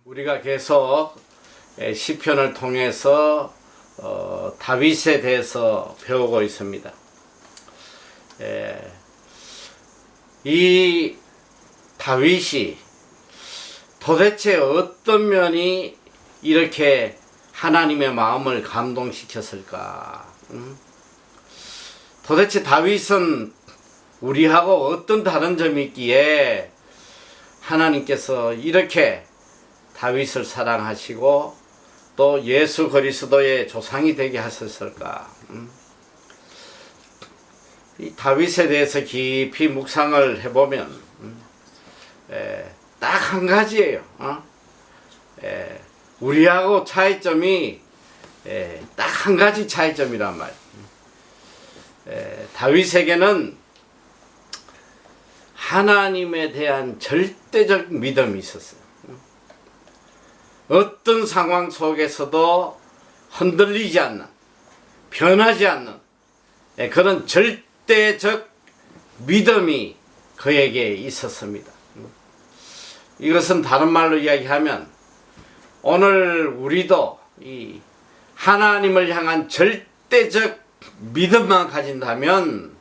우리가 계속 시편을 통해서 다윗에 대해서 배우고 있습니다. 이 다윗이 도대체 어떤 면이 이렇게 하나님의 마음을 감동시켰을까? 도대체 다윗은 우리하고 어떤 다른 점이 있기에 하나님께서 이렇게 다윗을 사랑하시고 또 예수 그리스도의 조상이 되게 하셨을까? 이 다윗에 대해서 깊이 묵상을 해보면 딱 한 가지예요. 우리하고 차이점이 딱 한 가지 차이점이란 말이에요. 다윗에게는 하나님에 대한 절대적 믿음이 있었어요. 어떤 상황 속에서도 흔들리지 않는, 변하지 않는 그런 절대적 믿음이 그에게 있었습니다. 이것은 다른 말로 이야기하면 오늘 우리도 이 하나님을 향한 절대적 믿음만 가진다면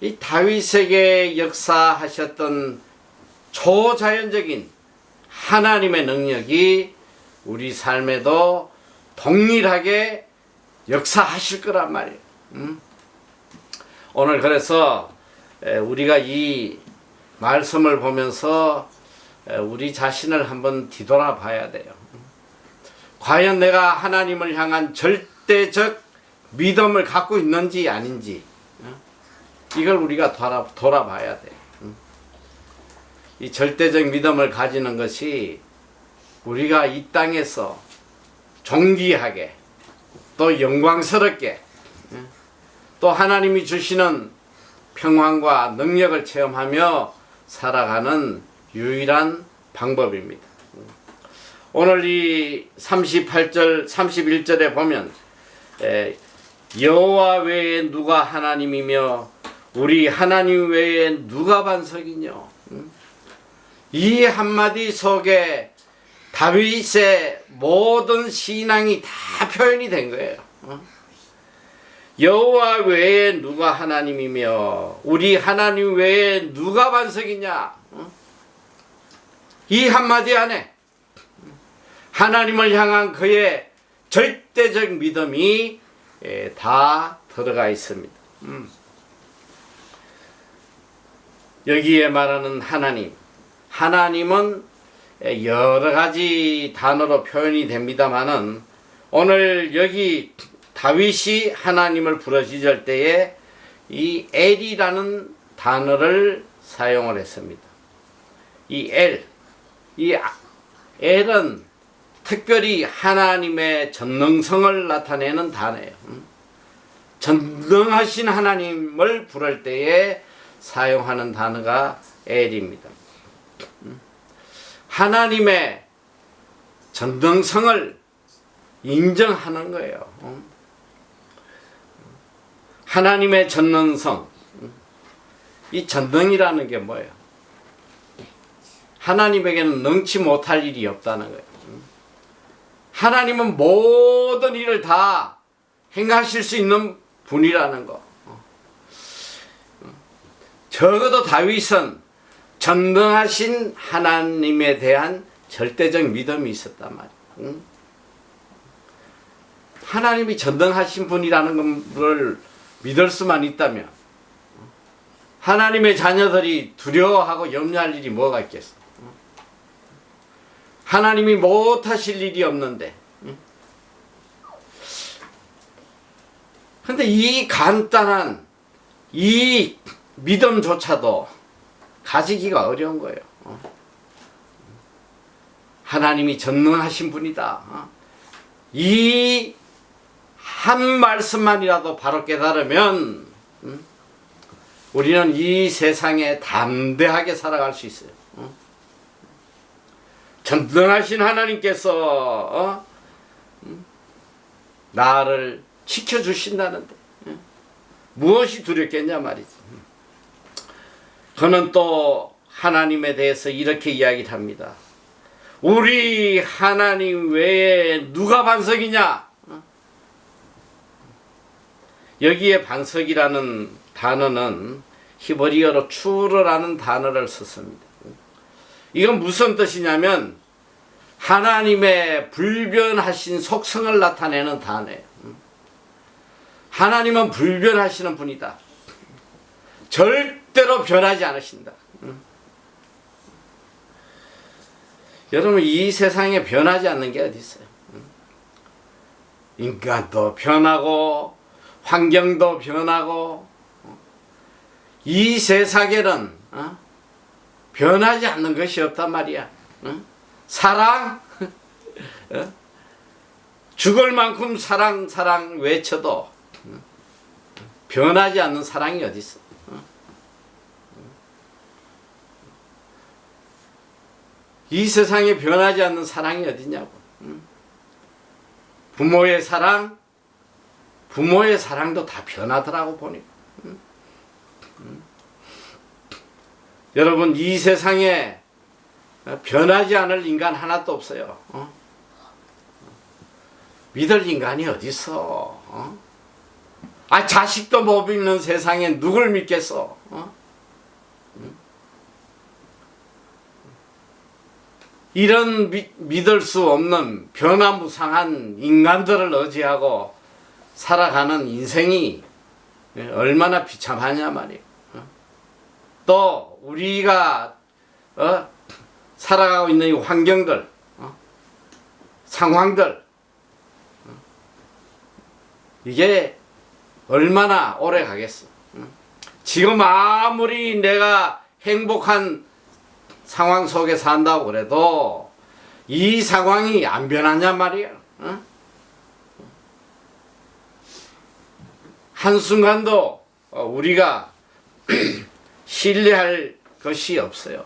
이 다윗에게 역사하셨던 초자연적인 하나님의 능력이 우리 삶에도 동일하게 역사하실 거란 말이에요. 오늘 그래서 우리가 이 말씀을 보면서 우리 자신을 한번 뒤돌아봐야 돼요. 과연 내가 하나님을 향한 절대적 믿음을 갖고 있는지 아닌지 이걸 우리가 돌아봐야 돼요. 이 절대적 믿음을 가지는 것이 우리가 이 땅에서 존귀하게 또 영광스럽게 또 하나님이 주시는 평안과 능력을 체험하며 살아가는 유일한 방법입니다. 오늘 이 38절 31절에 보면 여호와 외에 누가 하나님이며 우리 하나님 외에 누가 반석이뇨. 이 한마디 속에 다윗의 모든 신앙이 다 표현이 된 거예요. 여호와 외에 누가 하나님이며 우리 하나님 외에 누가 반석이냐. 이 한마디 안에 하나님을 향한 그의 절대적 믿음이 다 들어가 있습니다. 여기에 말하는 하나님은 여러 가지 단어로 표현이 됩니다만은 오늘 여기 다윗이 하나님을 부르짖을 때에 이 엘이라는 단어를 사용을 했습니다. 이 엘은 특별히 하나님의 전능성을 나타내는 단어예요. 전능하신 하나님을 부를 때에 사용하는 단어가 엘입니다. 하나님의 전능성을 인정하는 거예요. 하나님의 전능성. 이 전능이라는 게 뭐예요? 하나님에게는 능치 못할 일이 없다는 거예요. 하나님은 모든 일을 다 행하실 수 있는 분이라는 거. 적어도 다윗은 전능하신 하나님에 대한 절대적 믿음이 있었단 말이에요. 하나님이 전능하신 분이라는 것을 믿을 수만 있다면 하나님의 자녀들이 두려워하고 염려할 일이 뭐가 있겠어? 하나님이 못하실 일이 없는데. 근데 이 간단한 이 믿음조차도 가지기가 어려운 거예요. 하나님이 전능하신 분이다. 이 한 말씀만이라도 바로 깨달으면 우리는 이 세상에 담대하게 살아갈 수 있어요. 전능하신 하나님께서 나를 지켜주신다는데 무엇이 두렵겠냐 말이지. 그는 또 하나님에 대해서 이렇게 이야기를 합니다. 우리 하나님 외에 누가 반석이냐? 여기에 반석이라는 단어는 히브리어로 추르라는 단어를 썼습니다. 이건 무슨 뜻이냐면 하나님의 불변하신 속성을 나타내는 단어예요. 하나님은 불변하시는 분이다. 절대로 변하지 않으신다. 여러분, 이 세상에 변하지 않는 게 어디 있어요? 인간도 변하고 환경도 변하고 이 세상에는 변하지 않는 것이 없단 말이야. 사랑 죽을 만큼 사랑 외쳐도 변하지 않는 사랑이 어디 있어? 이 세상에 변하지 않는 사랑이 어디냐고. 부모의 사랑도 다 변하더라고 보니까. 여러분, 이 세상에 변하지 않을 인간 하나도 없어요. 믿을 인간이 어디 있어? 자식도 못 믿는 세상에 누굴 믿겠어? 이런 믿을 수 없는 변화무쌍한 인간들을 의지하고 살아가는 인생이 얼마나 비참하냐 말이에요. 또 우리가 살아가고 있는 이 환경들, 상황들, 이게 얼마나 오래 가겠어. 지금 아무리 내가 행복한 상황 속에 산다고 그래도 이 상황이 안 변하냔 말이야. 한순간도 우리가 신뢰할 것이 없어요.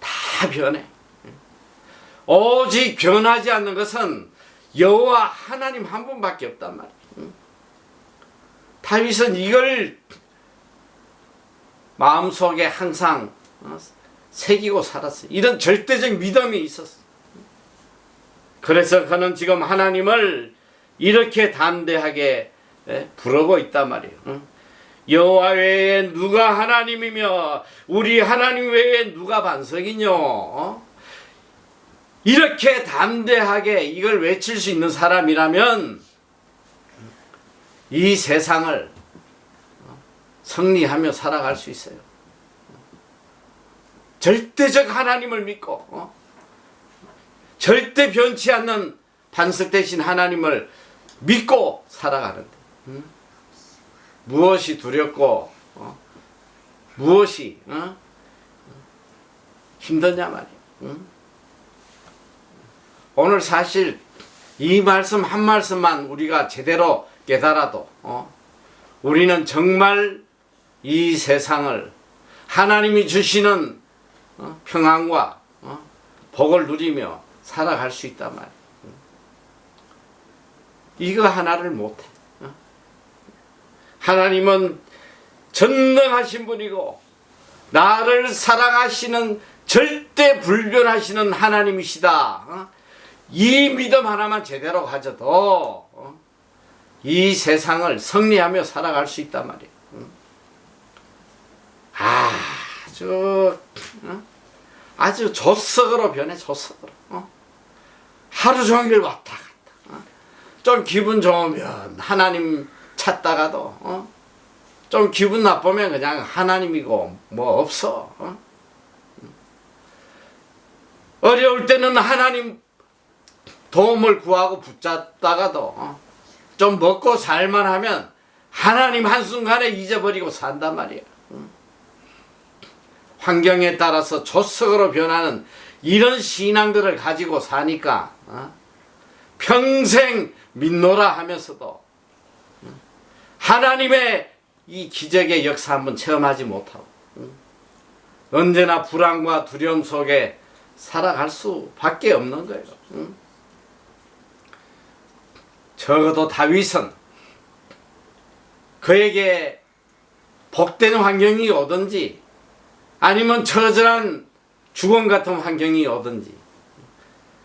다 변해. 오직 변하지 않는 것은 여호와 하나님 한 분밖에 없단 말이야. 다윗은 이걸 마음속에 항상 새기고 살았어요. 이런 절대적 믿음이 있었어. 그래서 그는 지금 하나님을 이렇게 담대하게 부르고 있단 말이에요. 여호와 외에 누가 하나님이며 우리 하나님 외에 누가 반석이뇨? 이렇게 담대하게 이걸 외칠 수 있는 사람이라면 이 세상을 승리하며 살아갈 수 있어요. 절대적 하나님을 믿고 절대 변치 않는 반석 되신 하나님을 믿고 살아가는데 무엇이 두렵고 무엇이 힘드냐 말이에요. 오늘 사실 이 말씀 한 말씀만 우리가 제대로 깨달아도 우리는 정말 이 세상을 하나님이 주시는 평안과 복을 누리며 살아갈 수 있단 말이에요. 이거 하나를 못해. 하나님은 전능하신 분이고 나를 사랑하시는 절대 불변하시는 하나님이시다. 이 믿음 하나만 제대로 가져도 이 세상을 승리하며 살아갈 수 있단 말이에요. 아주 조석으로 변해. 조석으로. 하루 종일 왔다 갔다. 좀 기분 좋으면 하나님 찾다가도 좀 기분 나쁘면 그냥 하나님이고 뭐 없어. 어려울 때는 하나님 도움을 구하고 붙잡다가도 좀 먹고 살만 하면 하나님 한순간에 잊어버리고 산단 말이야. 환경에 따라서 조석으로 변하는 이런 신앙들을 가지고 사니까 평생 믿노라 하면서도 하나님의 이 기적의 역사 한번 체험하지 못하고 언제나 불안과 두려움 속에 살아갈 수밖에 없는 거예요. 적어도 다윗은 그에게 복된 환경이 오든지 아니면 처절한 죽음 같은 환경이 오든지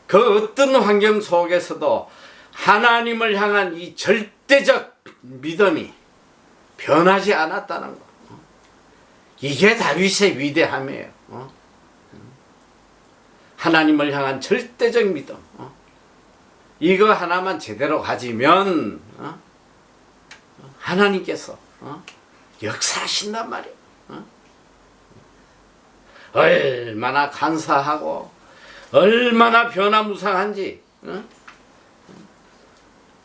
그 어떤 환경 속에서도 하나님을 향한 이 절대적 믿음이 변하지 않았다는 거. 이게 다윗의 위대함이에요. 하나님을 향한 절대적 믿음. 이거 하나만 제대로 가지면 하나님께서 역사하신단 말이에요. 얼마나 간사하고 얼마나 변화무쌍한지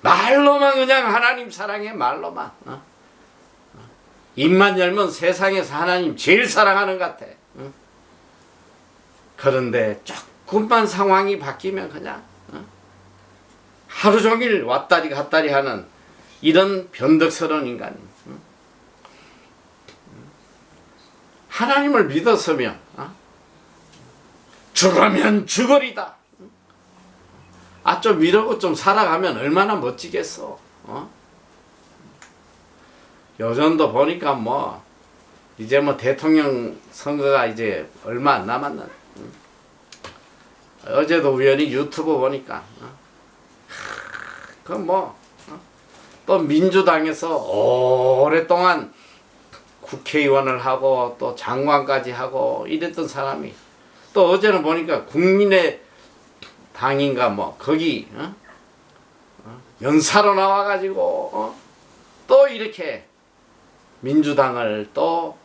말로만 그냥 하나님 사랑해 말로만 입만 열면 세상에서 하나님 제일 사랑하는 것 같아. 그런데 조금만 상황이 바뀌면 그냥 하루 종일 왔다리 갔다리 하는 이런 변덕스러운 인간이 하나님을 믿었으면 죽으면 죽으리다. 좀 이러고 좀 살아가면 얼마나 멋지겠어. 요즘도 보니까 뭐 이제 뭐 대통령 선거가 이제 얼마 안 남았는. 어제도 우연히 유튜브 보니까 그 뭐 또 민주당에서 오랫동안 국회의원을 하고 또 장관까지 하고 이랬던 사람이 또 어제는 보니까 국민의 당인가 뭐 거기 연사로 나와가지고 또 이렇게 민주당을 또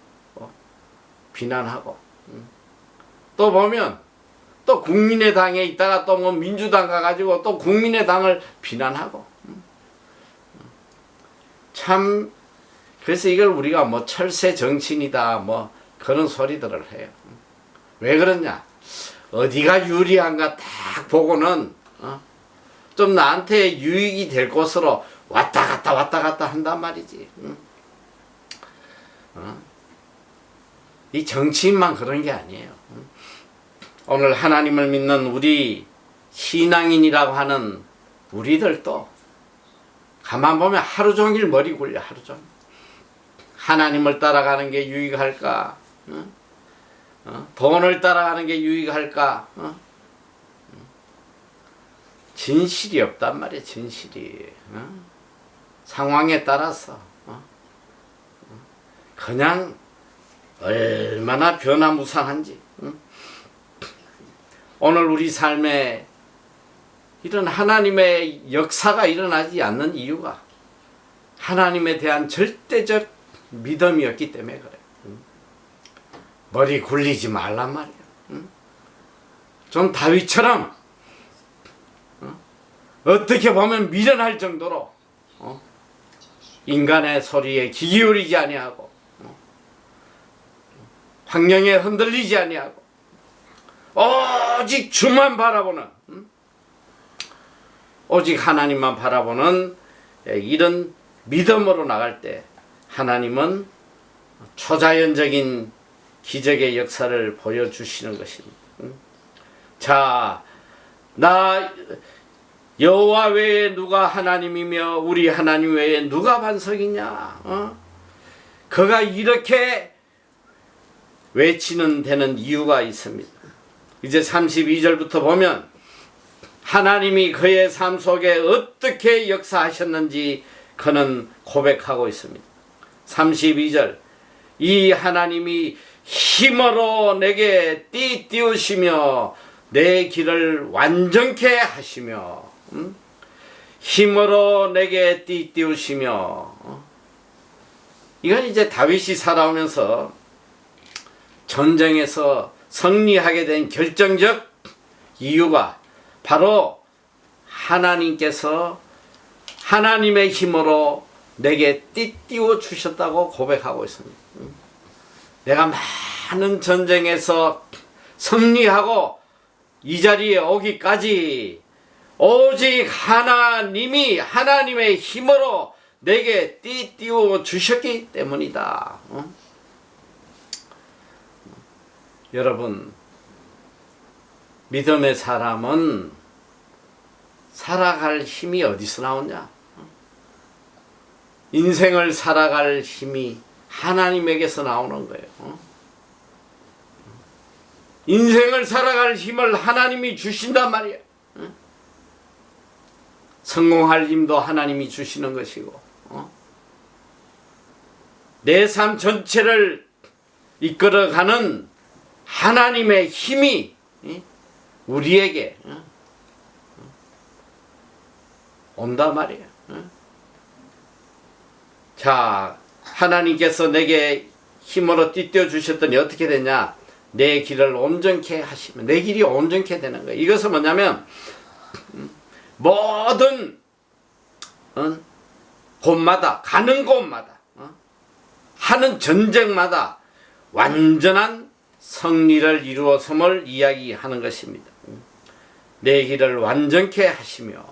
비난하고 또 보면 또 국민의당에 있다가 또 뭐 민주당 가가지고 또 국민의당을 비난하고 참 그래서 이걸 우리가 뭐 철새 정치인이다 뭐 그런 소리들을 해요. 왜 그러냐? 어디가 유리한가 딱 보고는 좀 나한테 유익이 될 곳으로 왔다 갔다 한단 말이지. 이 정치인만 그런 게 아니에요. 오늘 하나님을 믿는 우리 신앙인이라고 하는 우리들도 가만 보면 하루 종일 머리 굴려. 하루 종일 하나님을 따라가는 게 유익할까? 돈을 따라가는 게 유익할까? 진실이 없단 말이야. 진실이 상황에 따라서 그냥 얼마나 변화무쌍한지. 오늘 우리 삶에 이런 하나님의 역사가 일어나지 않는 이유가 하나님에 대한 절대적 믿음이었기 때문에 그래. 머리 굴리지 말란 말이야. 좀 다윗처럼 어떻게 보면 미련할 정도로 인간의 소리에 귀 기울이지 아니하고 환경에 흔들리지 아니하고 오직 주만 바라보는 오직 하나님만 바라보는 이런 믿음으로 나갈 때 하나님은 초자연적인 기적의 역사를 보여주시는 것입니다. 자, 나 여호와 외에 누가 하나님이며 우리 하나님 외에 누가 반석이냐? 그가 이렇게 외치는 데는 이유가 있습니다. 이제 32절부터 보면 하나님이 그의 삶 속에 어떻게 역사하셨는지 그는 고백하고 있습니다. 32절 이 하나님이 힘으로 내게 띠띠우시며 내 길을 완전케 하시며 힘으로 내게 띠띠우시며 이건 이제 다윗이 살아오면서 전쟁에서 승리하게 된 결정적 이유가 바로 하나님께서 하나님의 힘으로 내게 띠띠워 주셨다고 고백하고 있습니다. 내가 많은 전쟁에서 승리하고 이 자리에 오기까지 오직 하나님이 하나님의 힘으로 내게 띠띠워 주셨기 때문이다. 여러분, 믿음의 사람은 살아갈 힘이 어디서 나오냐? 인생을 살아갈 힘이 하나님에게서 나오는 거예요. 인생을 살아갈 힘을 하나님이 주신단 말이야. 성공할 힘도 하나님이 주시는 것이고, 내 삶 전체를 이끌어가는 하나님의 힘이 우리에게 온단 말이야. 자, 하나님께서 내게 힘으로 띠떼어 주셨더니 어떻게 되냐? 내 길을 온전케 하시면, 내 길이 온전케 되는 거예요. 이것은 뭐냐면 모든 곳마다, 가는 곳마다, 하는 전쟁마다 완전한 승리를 이루었음을 이야기하는 것입니다. 내 길을 완전케 하시며,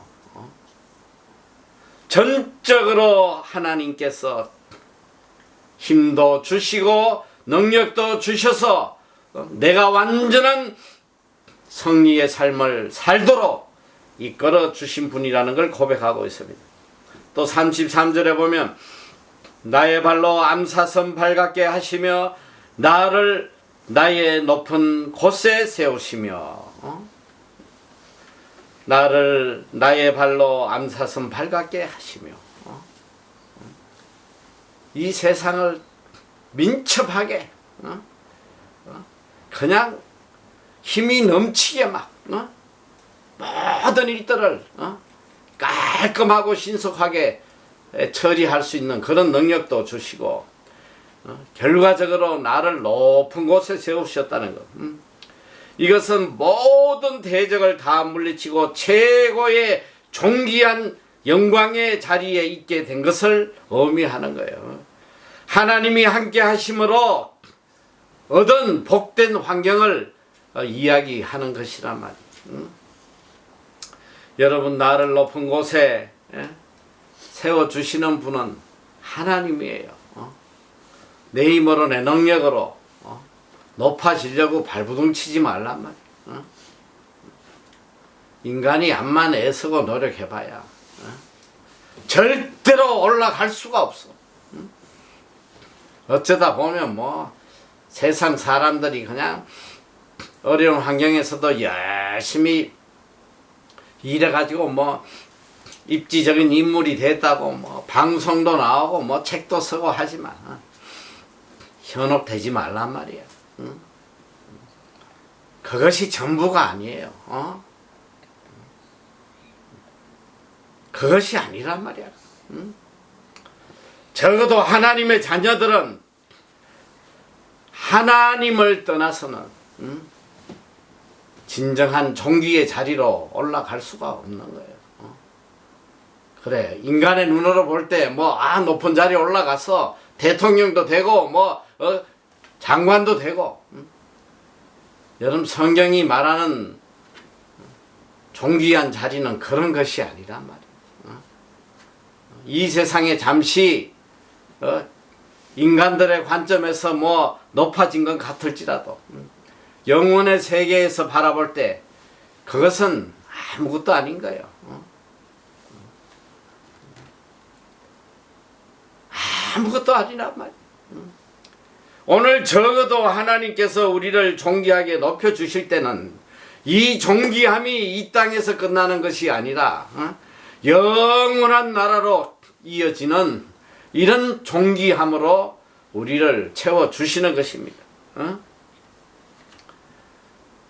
전적으로 하나님께서 힘도 주시고 능력도 주셔서 내가 완전한 승리의 삶을 살도록 이끌어 주신 분이라는 걸 고백하고 있습니다. 또 33절에 보면 나의 발로 암사선 밝게 하시며 나를 나의 높은 곳에 세우시며, 나를 나의 발로 암사선 밝게 하시며, 이 세상을 민첩하게 그냥 힘이 넘치게 막 모든 일들을 깔끔하고 신속하게 처리할 수 있는 그런 능력도 주시고, 결과적으로 나를 높은 곳에 세우셨다는 것. 이것은 모든 대적을 다 물리치고 최고의 존귀한 영광의 자리에 있게 된 것을 의미하는 거예요. 하나님이 함께 하심으로 얻은 복된 환경을 이야기하는 것이란 말이에요. 여러분, 나를 높은 곳에 세워주시는 분은 하나님이에요. 내 힘으로, 내 능력으로 높아지려고 발부둥 치지 말란 말이에요. 인간이 암만 애쓰고 노력해봐야 절대로 올라갈 수가 없어. 어쩌다 보면 뭐 세상 사람들이 그냥 어려운 환경에서도 열심히 일해가지고 뭐 입지적인 인물이 됐다고 뭐 방송도 나오고 뭐 책도 쓰고 하지만 현혹되지 말란 말이야. 그것이 전부가 아니에요. 그것이 아니란 말이야. 적어도 하나님의 자녀들은 하나님을 떠나서는 진정한 존귀의 자리로 올라갈 수가 없는 거예요. 그래, 인간의 눈으로 볼 때 뭐 높은 자리에 올라가서 대통령도 되고 뭐 장관도 되고, 여러분, 성경이 말하는 존귀한 자리는 그런 것이 아니란 말이에요. 이 세상에 잠시 인간들의 관점에서 뭐 높아진 건 같을지라도 영혼의 세계에서 바라볼 때 그것은 아무것도 아닌 거예요. 아무것도 아니란 말이에요. 오늘 적어도 하나님께서 우리를 존귀하게 높여주실 때는 이 존귀함이 이 땅에서 끝나는 것이 아니라 영원한 나라로 이어지는 이런 존귀함으로 우리를 채워주시는 것입니다.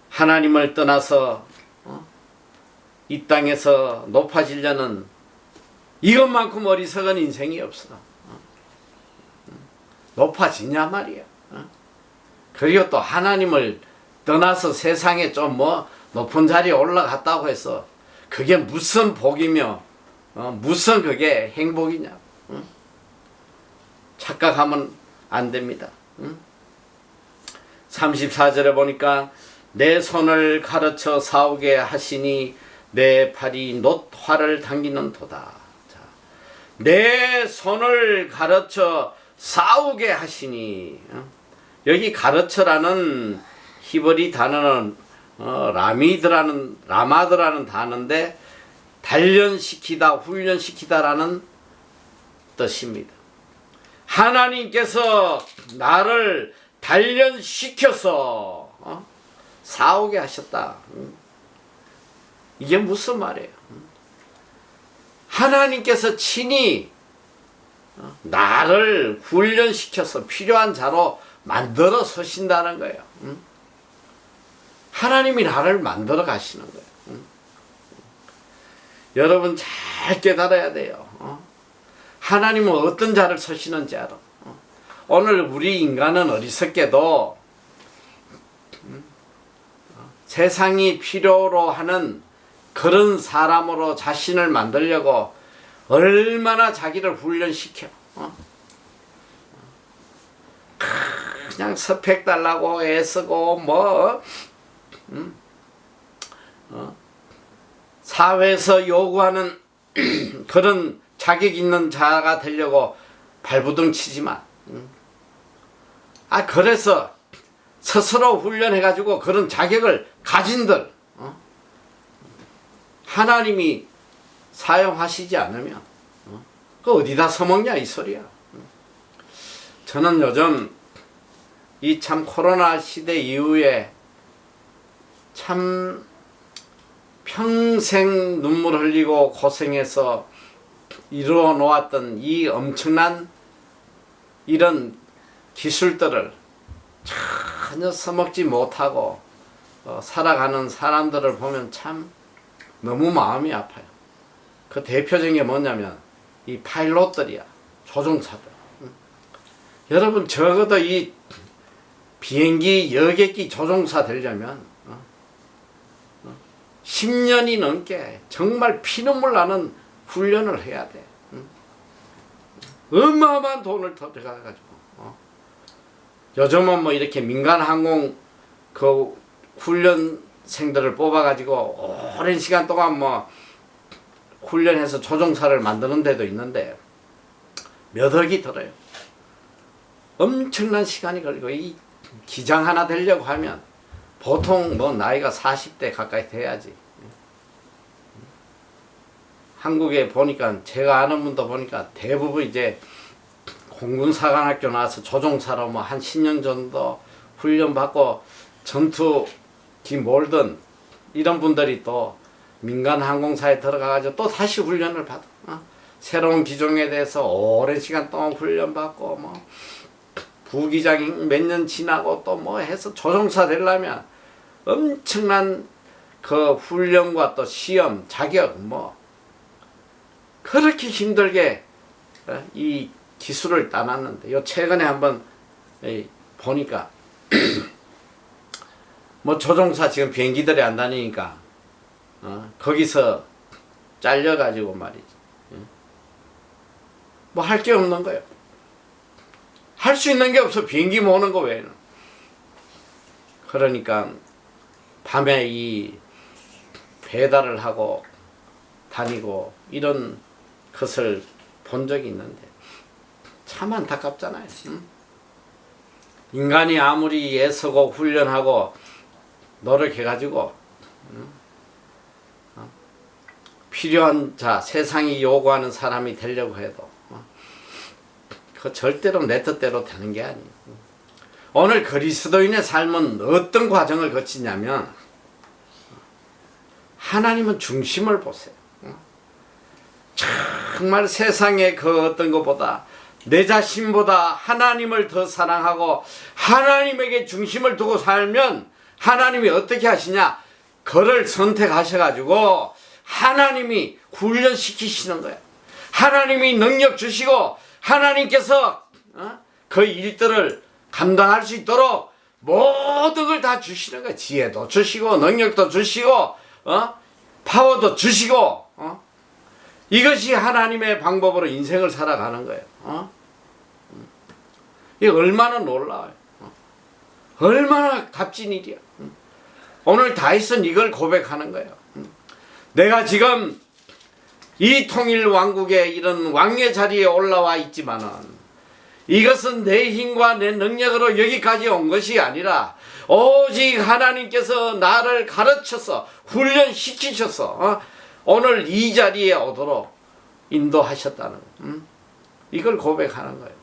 하나님을 떠나서 이 땅에서 높아지려는 이것만큼 어리석은 인생이 없어. 높아지냐 말이야. 그리고 또 하나님을 떠나서 세상에 좀 뭐 높은 자리에 올라갔다고 해서 그게 무슨 복이며 무슨 그게 행복이냐. 착각하면 안 됩니다. 34절에 보니까 내 손을 가르쳐 싸우게 하시니 내 팔이 놋 활을 당기는 도다. 자, 내 손을 가르쳐 싸우게 하시니, 여기 가르쳐라는 히브리 단어는 라마드라는 단어인데 단련시키다, 훈련시키다라는 뜻입니다. 하나님께서 나를 단련시켜서 싸우게 하셨다. 이게 무슨 말이에요? 하나님께서 친히 나를 훈련시켜서 필요한 자로 만들어 서신다는 거예요. 하나님이 나를 만들어 가시는 거예요. 여러분 잘 깨달아야 돼요. 하나님은 어떤 자를 서시는지 알아. 오늘 우리 인간은 어리석게도 세상이 필요로 하는 그런 사람으로 자신을 만들려고 얼마나 자기를 훈련시켜. 그냥 스펙 달라고 애쓰고 뭐 사회에서 요구하는 그런 자격 있는 자가 되려고 발부둥 치지만 그래서 스스로 훈련해가지고 그런 자격을 가진들 하나님이 사용하시지 않으면 그 어디다 써먹냐 이 소리야. 저는 요즘 이 참 코로나 시대 이후에 참 평생 눈물 흘리고 고생해서 이루어 놓았던 이 엄청난 이런 기술들을 전혀 써먹지 못하고 살아가는 사람들을 보면 참 너무 마음이 아파요. 그 대표적인 게 뭐냐면 이 파일럿들이야. 조종사들. 여러분 적어도 이 비행기 여객기 조종사 되려면 10년이 넘게 정말 피눈물 나는 훈련을 해야 돼. 어마어마한 돈을 들어가가지고. 요즘은 뭐 이렇게 민간 항공 그 훈련생들을 뽑아가지고 오랜 시간 동안 뭐 훈련해서 조종사를 만드는 데도 있는데 몇 억이 들어요. 엄청난 시간이 걸리고 이 기장 하나 되려고 하면 보통 뭐 나이가 40대 가까이 돼야지. 한국에 보니까 제가 아는 분도 보니까 대부분 이제 공군사관학교 나와서 조종사로 뭐 한 10년 정도 훈련받고 전투기 몰든 이런 분들이 또 민간 항공사에 들어가가지고 또 다시 훈련을 받아. 새로운 기종에 대해서 오랜 시간 동안 훈련받고 뭐 부기장이 몇 년 지나고 또 뭐 해서 조종사 되려면 엄청난 그 훈련과 또 시험, 자격 뭐 그렇게 힘들게 이 기술을 따놨는데 요 최근에 한번 보니까 뭐 조종사 지금 비행기들이 안 다니니까 거기서 잘려가지고 말이지 뭐 할 게 없는 거예요. 할 수 있는 게 없어. 비행기 모으는 거 외에는. 그러니까 밤에 이 배달을 하고 다니고 이런 것을 본 적이 있는데 참 안타깝잖아요. 인간이 아무리 애쓰고 훈련하고 노력해가지고 필요한 자, 세상이 요구하는 사람이 되려고 해도 그 절대로 내 뜻대로 되는 게 아니에요. 오늘 그리스도인의 삶은 어떤 과정을 거치냐면 하나님은 중심을 보세요. 정말 세상의 그 어떤 것보다 내 자신보다 하나님을 더 사랑하고 하나님에게 중심을 두고 살면 하나님이 어떻게 하시냐? 그를 선택하셔가지고 하나님이 훈련시키시는 거예요. 하나님이 능력 주시고 하나님께서 그 일들을 감당할 수 있도록 모든 걸 다 주시는 거예요. 지혜도 주시고 능력도 주시고 파워도 주시고 이것이 하나님의 방법으로 인생을 살아가는 거예요. 이게 얼마나 놀라워요. 얼마나 값진 일이야. 오늘 다윗은 이걸 고백하는 거예요. 내가 지금 이 통일 왕국의 이런 왕의 자리에 올라와 있지만은 이것은 내 힘과 내 능력으로 여기까지 온 것이 아니라 오직 하나님께서 나를 가르쳐서 훈련시키셔서 오늘 이 자리에 오도록 인도하셨다는 이걸 고백하는 거예요.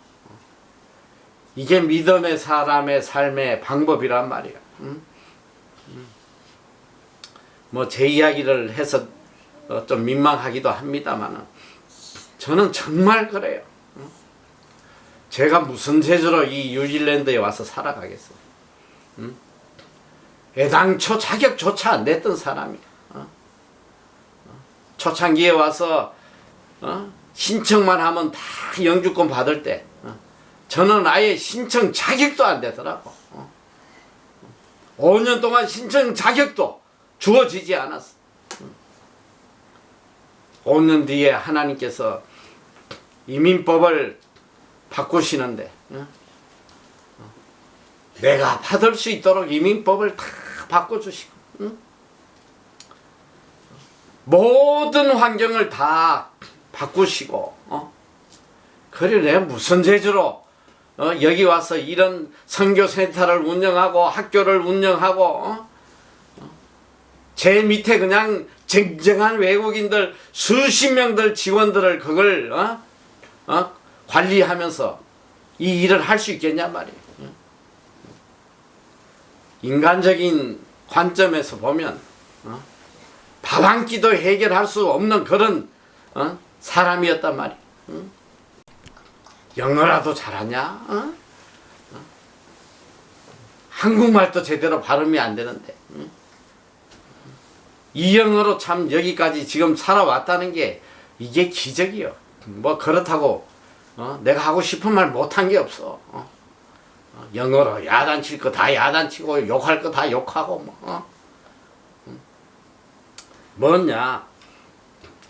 이게 믿음의 사람의 삶의 방법이란 말이야. 뭐 제 이야기를 해서 좀 민망하기도 합니다만은 저는 정말 그래요. 제가 무슨 재주로 이 뉴질랜드에 와서 살아가겠어요. 애당초 자격조차 안 냈던 사람이야. 초창기에 와서 신청만 하면 다 영주권 받을 때 저는 아예 신청 자격도 안 되더라고. 5년 동안 신청 자격도 주어지지 않았어. 5년 뒤에 하나님께서 이민법을 바꾸시는데 내가 받을 수 있도록 이민법을 다 바꿔주시고 모든 환경을 다 바꾸시고 그래 내가 무슨 재주로 여기 와서 이런 선교센터를 운영하고 학교를 운영하고 제 밑에 그냥 쟁쟁한 외국인들 수십 명들 지원들을 그걸 관리하면서 이 일을 할 수 있겠냐 말이에요. 인간적인 관점에서 보면 밥 한 끼도 해결할 수 없는 그런 사람이었단 말이에요. 영어라도 잘하냐? 한국말도 제대로 발음이 안 되는데 이 영어로 참 여기까지 지금 살아왔다는 게 이게 기적이요. 뭐 그렇다고 내가 하고 싶은 말 못한 게 없어. 영어로 야단칠 거 다 야단치고 욕할 거 다 욕하고 뭐냐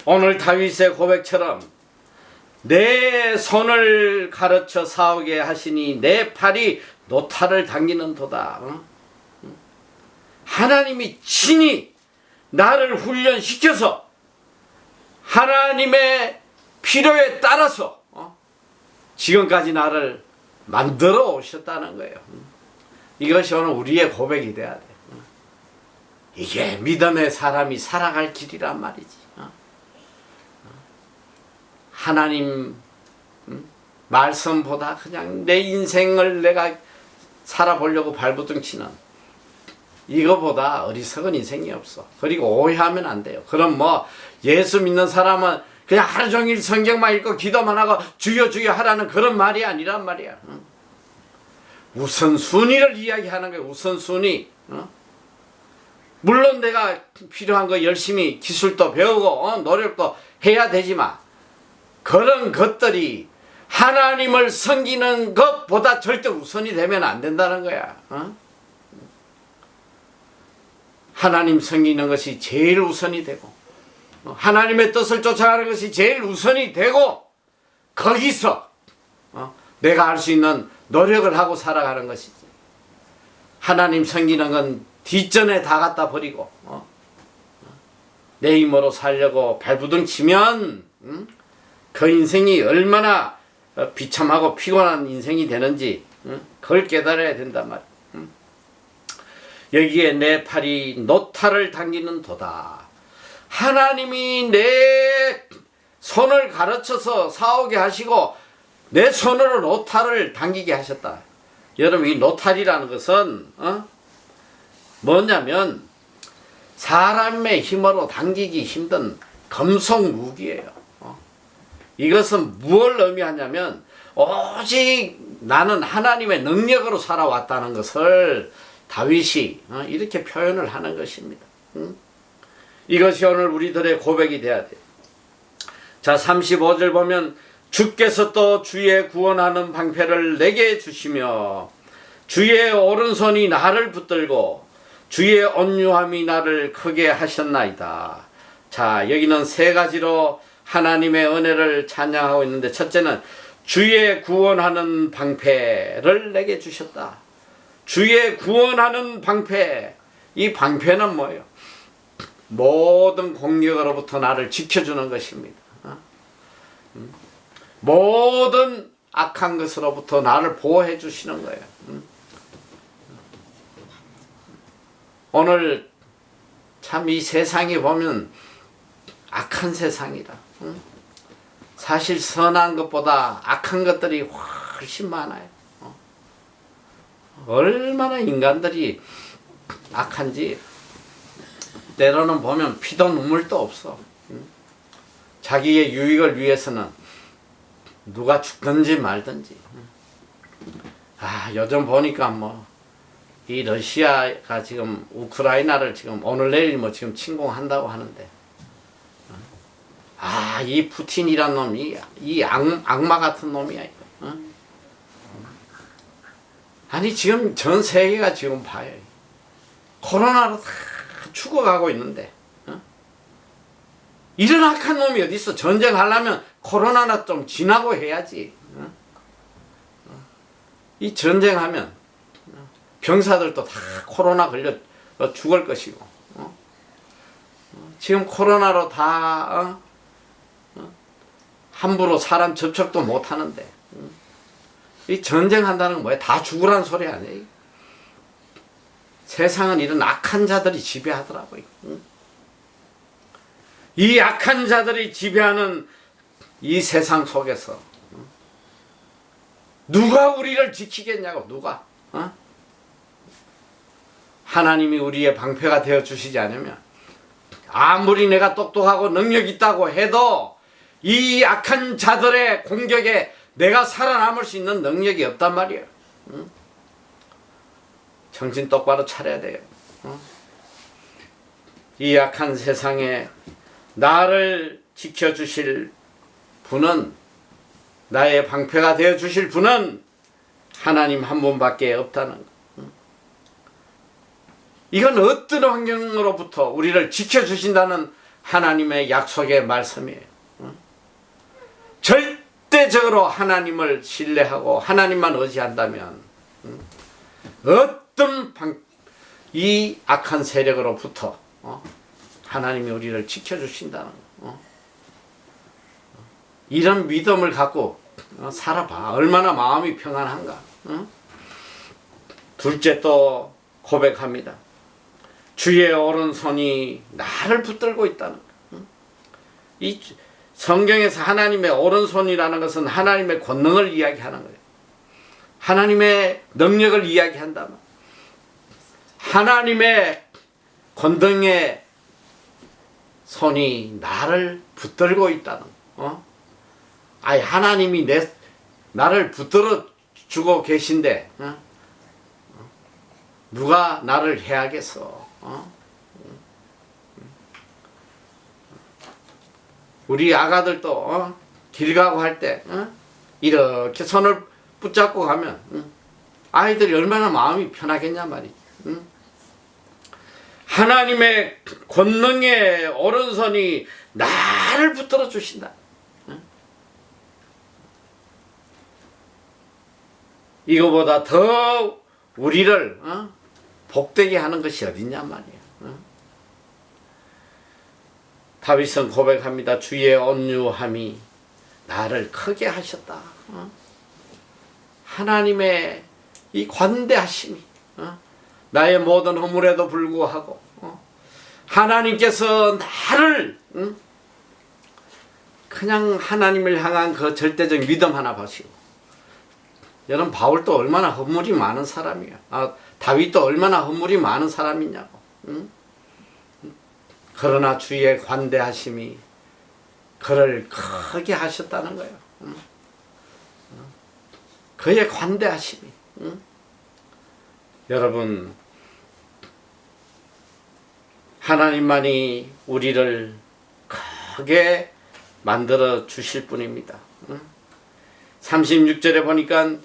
오늘 다윗의 고백처럼 내 손을 가르쳐 싸우게 하시니 내 팔이 노타를 당기는도다. 하나님이 친히 나를 훈련시켜서 하나님의 필요에 따라서 지금까지 나를 만들어 오셨다는 거예요. 이것이 오늘 우리의 고백이 돼야 돼. 이게 믿음의 사람이 살아갈 길이란 말이지. 하나님 말씀보다 그냥 내 인생을 내가 살아보려고 발버둥 치는 이거보다 어리석은 인생이 없어. 그리고 오해하면 안 돼요. 그럼 뭐 예수 믿는 사람은 그냥 하루 종일 성경만 읽고 기도만 하고 주여 주여 하라는 그런 말이 아니란 말이야. 우선순위를 이야기하는 거야. 우선순위. 물론 내가 필요한 거 열심히 기술도 배우고 노력도 해야 되지만 그런 것들이 하나님을 섬기는 것보다 절대 우선이 되면 안 된다는 거야. 하나님 섬기는 것이 제일 우선이 되고 하나님의 뜻을 쫓아가는 것이 제일 우선이 되고 거기서 내가 할 수 있는 노력을 하고 살아가는 것이지. 하나님 섬기는 건 뒷전에 다 갖다 버리고 내 힘으로 살려고 발부둥 치면 그 인생이 얼마나 비참하고 피곤한 인생이 되는지 그걸 깨달아야 된단 말이야. 여기에 내 팔이 노타를 당기는 도다. 하나님이 내 손을 가르쳐서 싸우게 하시고 내 손으로 노타를 당기게 하셨다. 여러분 이 노탈이라는 것은 뭐냐면 사람의 힘으로 당기기 힘든 금속 무기예요. 이것은 무엇을 의미하냐면 오직 나는 하나님의 능력으로 살아왔다는 것을 다윗이 이렇게 표현을 하는 것입니다. 이것이 오늘 우리들의 고백이 돼야 돼요. 자 35절 보면 주께서 또 주의 구원하는 방패를 내게 주시며 주의 오른손이 나를 붙들고 주의 온유함이 나를 크게 하셨나이다. 자 여기는 세 가지로 하나님의 은혜를 찬양하고 있는데 첫째는 주의 구원하는 방패를 내게 주셨다. 주의 구원하는 방패. 이 방패는 뭐예요? 모든 공격으로부터 나를 지켜주는 것입니다. 모든 악한 것으로부터 나를 보호해 주시는 거예요. 오늘 참 이 세상에 보면 악한 세상이라. 사실 선한 것보다 악한 것들이 훨씬 많아요. 얼마나 인간들이 악한지 때로는 보면 피도 눈물도 없어. 자기의 유익을 위해서는 누가 죽든지 말든지. 요즘 보니까 이 러시아가 지금 우크라이나를 지금 오늘 내일 지금 침공한다고 하는데, 이 푸틴이란 놈이 이 악마 같은 놈이야 이거. 아니 지금 전 세계가 지금 봐요. 코로나로 다 죽어가고 있는데, 이런 악한 놈이 어디 있어? 전쟁하려면 코로나나 좀 지나고 해야지. 이 전쟁하면 병사들도 다 코로나 걸려 죽을 것이고, 지금 코로나로 다 함부로 사람 접촉도 못 하는데, 이 전쟁한다는 건 뭐야? 다 죽으라는 소리 아니에요? 세상은 이런 악한 자들이 지배하더라고요. 이 악한 자들이 지배하는 이 세상 속에서 누가 우리를 지키겠냐고. 누가? 하나님이 우리의 방패가 되어 주시지 않으면, 아무리 내가 똑똑하고 능력 있다고 해도 이 악한 자들의 공격에 내가 살아남을 수 있는 능력이 없단 말이에요. 정신 똑바로 차려야 돼요. 이 악한 세상에 나를 지켜주실 분은, 나의 방패가 되어 주실 분은 하나님 한 분밖에 없다는 것. 이건 어떤 환경으로부터 우리를 지켜주신다는 하나님의 약속의 말씀이에요. 절대적으로 하나님을 신뢰하고 하나님만 의지한다면 어떤 이 악한 세력으로부터 하나님이 우리를 지켜주신다는 거. 이런 믿음을 갖고 살아봐. 얼마나 마음이 평안한가. 둘째 또 고백합니다. 주의 오른손이 나를 붙들고 있다는 거. 이 성경에서 하나님의 오른손이라는 것은 하나님의 권능을 이야기하는 거예요. 하나님의 능력을 이야기한다면, 하나님의 권능의 손이 나를 붙들고 있다는 거. 하나님이 나를 붙들어 주고 계신데, 누가 나를 해야겠어? 우리 아가들도 길 가고 할 때 이렇게 손을 붙잡고 가면 아이들이 얼마나 마음이 편하겠냐 말이지. 하나님의 권능의 오른손이 나를 붙들어 주신다. 이거보다 더 우리를 복되게 하는 것이 어딨냐 말이야. 다윗은 고백합니다. 주의 온유함이 나를 크게 하셨다. 하나님의 이 관대하심이 나의 모든 허물에도 불구하고 하나님께서 나를 그냥 하나님을 향한 그 절대적 믿음 하나 보시고, 여러분 바울도 얼마나 허물이 많은 사람이야. 다윗도 얼마나 허물이 많은 사람이냐고. 그러나 주의 관대하심이 그를 크게 하셨다는 거예요. 그의 관대하심이. 여러분, 하나님만이 우리를 크게 만들어 주실 분입니다. 36절에 보니까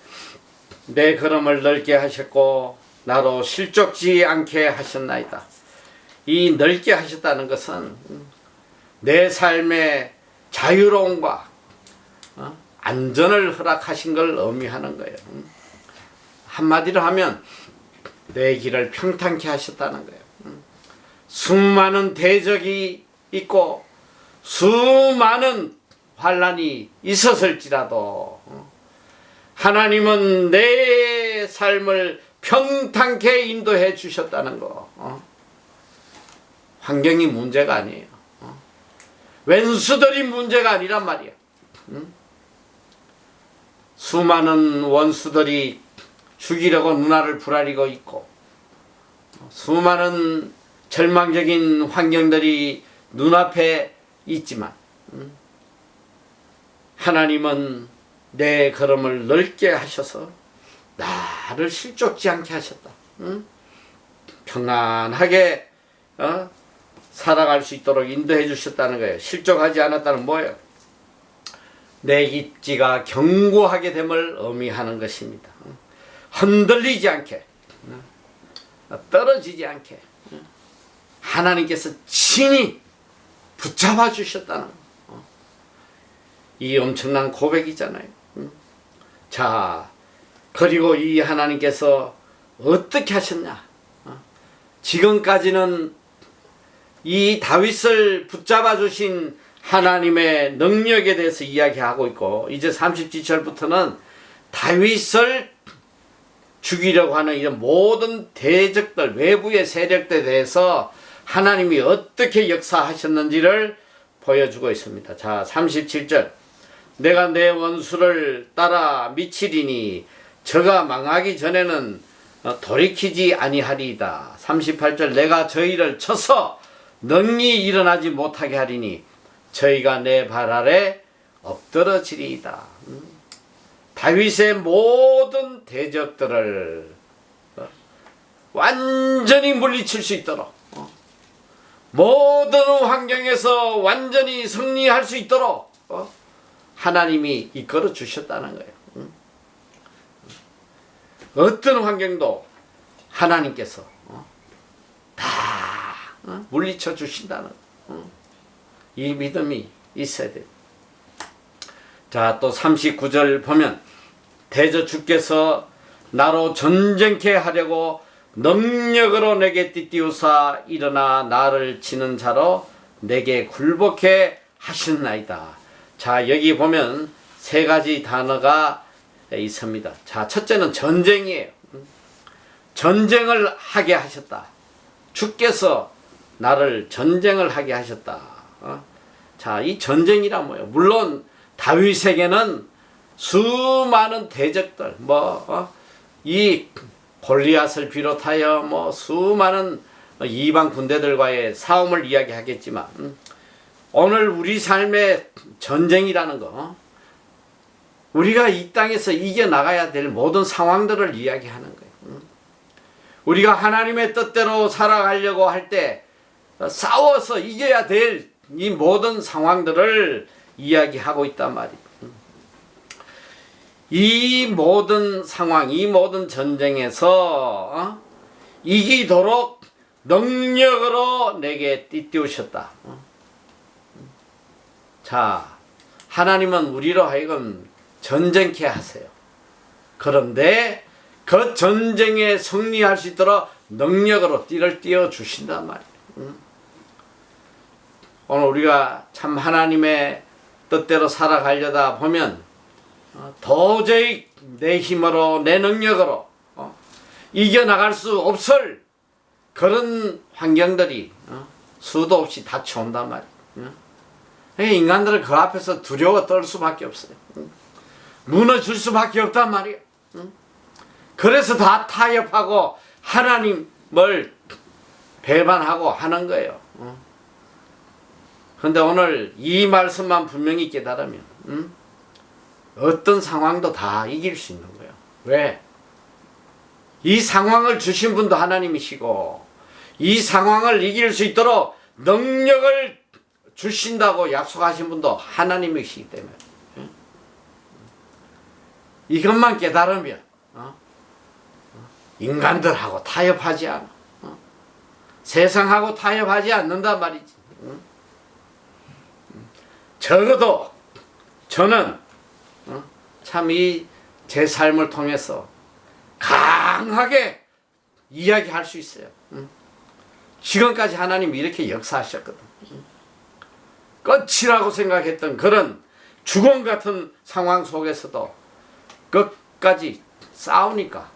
내 걸음을 넓게 하셨고 나로 실족지 않게 하셨나이다. 이 넓게 하셨다는 것은 내 삶의 자유로움과 안전을 허락하신 걸 의미하는 거예요. 한마디로 하면 내 길을 평탄케 하셨다는 거예요. 수많은 대적이 있고 수많은 환난이 있었을지라도 하나님은 내 삶을 평탄케 인도해 주셨다는 거. 환경이 문제가 아니에요. 왼수들이 문제가 아니란 말이야. 수많은 원수들이 죽이려고 눈알을 부라리고 있고 수많은 절망적인 환경들이 눈앞에 있지만 하나님은 내 걸음을 넓게 하셔서 나를 실족지 않게 하셨다. 평안하게 살아갈 수 있도록 인도해 주셨다는 거예요. 실족하지 않았다는 뭐예요? 내 입지가 견고하게 됨을 의미하는 것입니다. 흔들리지 않게, 떨어지지 않게 하나님께서 친히 붙잡아 주셨다는 이 엄청난 고백이잖아요. 자, 그리고 이 하나님께서 어떻게 하셨냐? 지금까지는 이 다윗을 붙잡아 주신 하나님의 능력에 대해서 이야기하고 있고, 이제 37절부터는 다윗을 죽이려고 하는 이런 모든 대적들, 외부의 세력들에 대해서 하나님이 어떻게 역사하셨는지를 보여주고 있습니다. 자, 37절. 내가 내 원수를 따라 미치리니 저가 망하기 전에는 돌이키지 아니하리이다. 38절. 내가 저희를 쳐서 능히 일어나지 못하게 하리니 저희가 내 발 아래 엎드러지리이다. 다윗의 모든 대적들을 완전히 물리칠 수 있도록, 모든 환경에서 완전히 승리할 수 있도록 하나님이 이끌어 주셨다는 거예요. 어떤 환경도 하나님께서 다 물리쳐 주신다는 이 믿음이 있어야 돼요. 자, 또 39절 보면 대저 주께서 나로 전쟁케 하려고 능력으로 내게 띠띠우사 일어나 나를 치는 자로 내게 굴복해 하셨나이다. 자, 여기 보면 세 가지 단어가 있습니다. 자, 첫째는 전쟁이에요. 전쟁을 하게 하셨다. 주께서 나를 전쟁을 하게 하셨다. 자, 이 전쟁이란 뭐예요? 물론 다윗에게는 수많은 대적들, 이 골리앗을 비롯하여 수많은 이방 군대들과의 싸움을 이야기하겠지만, 오늘 우리 삶의 전쟁이라는 거, 우리가 이 땅에서 이겨나가야 될 모든 상황들을 이야기하는 거예요. 우리가 하나님의 뜻대로 살아가려고 할 때 싸워서 이겨야 될 이 모든 상황들을 이야기하고 있단 말이에요. 이 모든 상황, 이 모든 전쟁에서 이기도록 능력으로 내게 띠띠우셨다. 자, 하나님은 우리로 하여금 전쟁케 하세요. 그런데 그 전쟁에 승리할 수 있도록 능력으로 띠를 띄워 주신단 말이에요. 오늘 우리가 참 하나님의 뜻대로 살아가려다 보면 도저히 내 힘으로, 내 능력으로 이겨나갈 수 없을 그런 환경들이 수도 없이 닥쳐온단 말이에요. 인간들은 그 앞에서 두려워 떨 수밖에 없어요. 무너질 수밖에 없단 말이에요. 그래서 다 타협하고 하나님을 배반하고 하는 거예요. 그런데 오늘 이 말씀만 분명히 깨달으면 어떤 상황도 다 이길 수 있는 거예요. 왜? 이 상황을 주신 분도 하나님이시고 이 상황을 이길 수 있도록 능력을 주신다고 약속하신 분도 하나님이시기 때문에 이것만 깨달으면 인간들하고 타협하지 않아. 세상하고 타협하지 않는단 말이지. 적어도 저는 참 이 제 삶을 통해서 강하게 이야기할 수 있어요. 지금까지 하나님이 이렇게 역사하셨거든. 끝이라고 생각했던 그런 죽음 같은 상황 속에서도 끝까지 싸우니까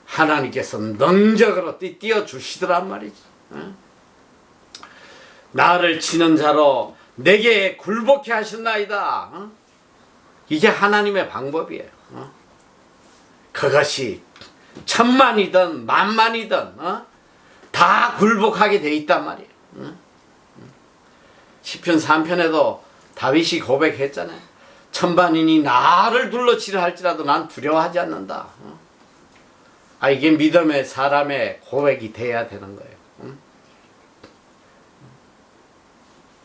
하나님께서 능력으로 띄워 주시더란 말이지. 나를 치는 자로 내게 굴복해 하셨나이다. 이게 하나님의 방법이에요. 그것이 천만이든 만만이든 다 굴복하게 돼 있단 말이에요. 시편 3편에도 다윗이 고백했잖아요. 천반인이 나를 둘러치려 할지라도 난 두려워하지 않는다. 이게 믿음의 사람의 고백이 돼야 되는 거예요.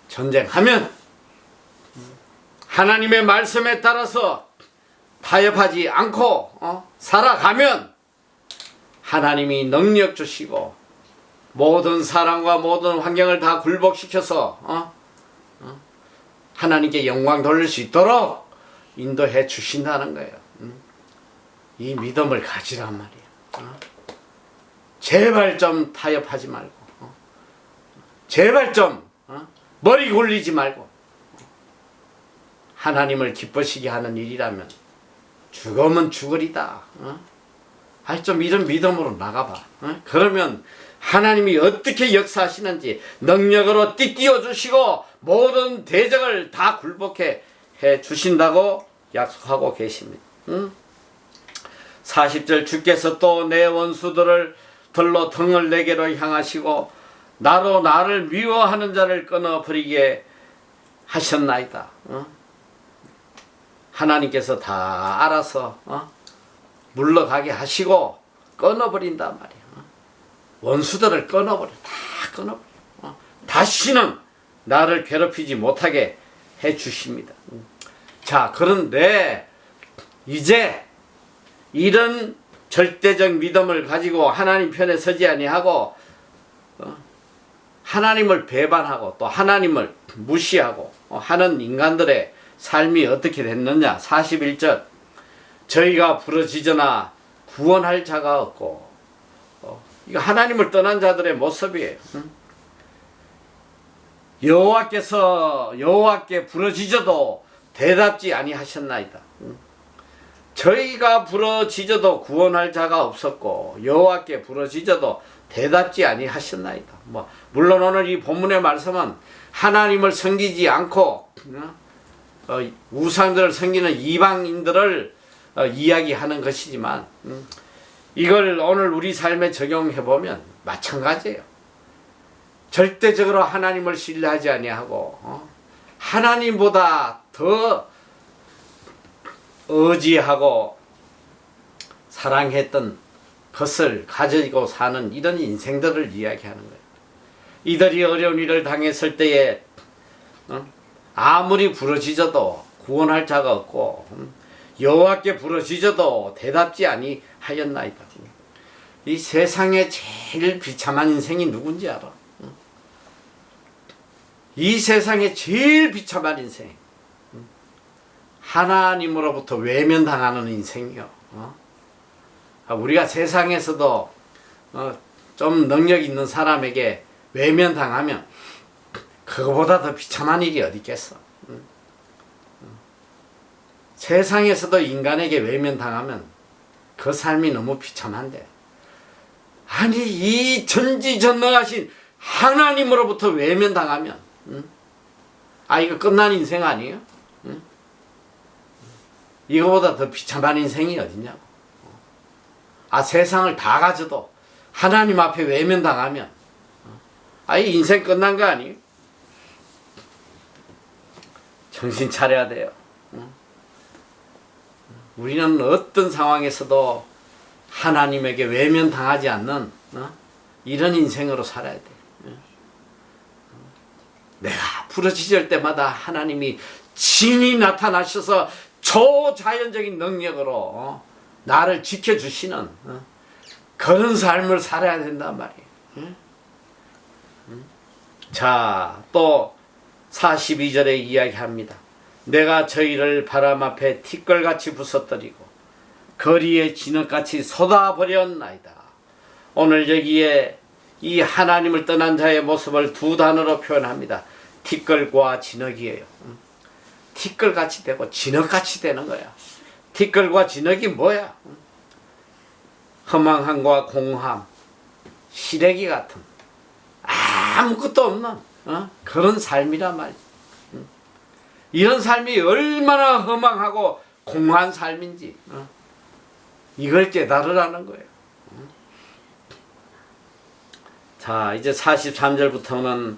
전쟁하면 하나님의 말씀에 따라서 타협하지 않고 살아가면 하나님이 능력 주시고 모든 사람과 모든 환경을 다 굴복시켜서 하나님께 영광 돌릴 수 있도록 인도해 주신다는 거예요. 이 믿음을 가지란 말이에요. 제발 좀 타협하지 말고, 제발 좀 머리 굴리지 말고, 하나님을 기쁘시게 하는 일이라면 죽으면 죽으리다. 좀 이런 믿음으로 나가봐. 그러면 하나님이 어떻게 역사하시는지 능력으로 띠띠어 주시고 모든 대적을 다 굴복해 주신다고 약속하고 계십니다. 40절 주께서 또 내 원수들을 들로 등을 내게로 향하시고 나로 나를 미워하는 자를 끊어버리게 하셨나이다. 하나님께서 다 알아서 물러가게 하시고 끊어버린단 말이야. 원수들을 끊어버려. 다 끊어버려. 다시는 나를 괴롭히지 못하게 해주십니다. 자, 그런데 이제 이런 절대적 믿음을 가지고 하나님 편에 서지 아니하고 하나님을 배반하고 또 하나님을 무시하고 하는 인간들의 삶이 어떻게 됐느냐. 41절 저희가 부르짖으나 구원할 자가 없고, 이거 하나님을 떠난 자들의 모습이에요. 여호와께 부르짖어도 대답지 아니하셨나이다. 저희가 부르짖어도 구원할 자가 없었고 여호와께 부르짖어도 대답지 아니하셨나이다. 물론 오늘 이 본문의 말씀은 하나님을 섬기지 않고 우상들을 섬기는 이방인들을 이야기하는 것이지만 이걸 오늘 우리 삶에 적용해 보면 마찬가지예요. 절대적으로 하나님을 신뢰하지 아니하고 하나님보다 더 의지하고 사랑했던 것을 가지고 사는 이런 인생들을 이야기하는 거예요. 이들이 어려운 일을 당했을 때에 아무리 부르짖어도 구원할 자가 없고 여호와께 부르짖어도 대답지 아니하였나이다. 이 세상에 제일 비참한 인생이 누군지 알아? 이 세상에 제일 비참한 인생, 하나님으로부터 외면당하는 인생이요. 우리가 세상에서도 좀 능력 있는 사람에게 외면당하면 그거보다 더 비참한 일이 어디 있겠어. 세상에서도 인간에게 외면당하면 그 삶이 너무 비참한데, 아니 이 전지전능하신 하나님으로부터 외면당하면 이거 끝난 인생 아니에요? 이거보다 더 비참한 인생이 어딨냐고. 세상을 다 가져도 하나님 앞에 외면당하면 이 인생 끝난 거 아니에요? 정신 차려야 돼요. 우리는 어떤 상황에서도 하나님에게 외면당하지 않는 이런 인생으로 살아야 돼. 내가 부르짖을 때마다 하나님이 진히 나타나셔서 초자연적인 능력으로 나를 지켜주시는 그런 삶을 살아야 된단 말이에요. 자, 또 42절에 이야기합니다. 내가 저희를 바람 앞에 티끌같이 부서뜨리고 거리에 진흙같이 쏟아버렸나이다. 오늘 여기에 이 하나님을 떠난 자의 모습을 두 단어로 표현합니다. 티끌과 진흙이에요. 티끌같이 되고 진흙같이 되는 거야. 티끌과 진흙이 뭐야? 허망함과 공허함, 시래기 같은 아무것도 없는 그런 삶이란 말이야. 이런 삶이 얼마나 허망하고 공허한 삶인지 이걸 깨달으라는 거예요. 자, 이제 43절부터는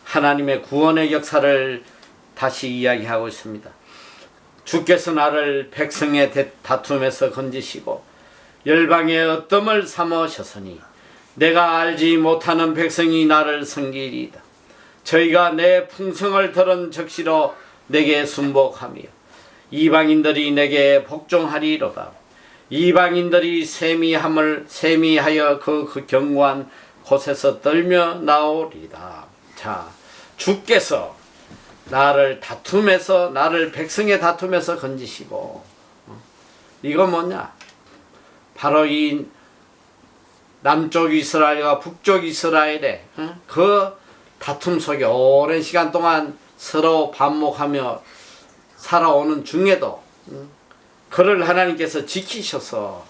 하나님의 구원의 역사를 다시 이야기하고 있습니다. 주께서 나를 백성의 다툼에서 건지시고 열방의 어뜸을 삼으셨으니 내가 알지 못하는 백성이 나를 섬기리이다. 저희가 내 풍성을 들은 적시로 내게 순복하며 이방인들이 내게 복종하리로다. 이방인들이 세미하여 그 견고한 곳에서 떨며 나오리다. 자, 주께서 나를 백성의 다툼에서 건지시고, 이건 뭐냐? 바로 이 남쪽 이스라엘과 북쪽 이스라엘의 그 다툼 속에 오랜 시간 동안 서로 반목하며 살아오는 중에도 그를 하나님께서 지키셔서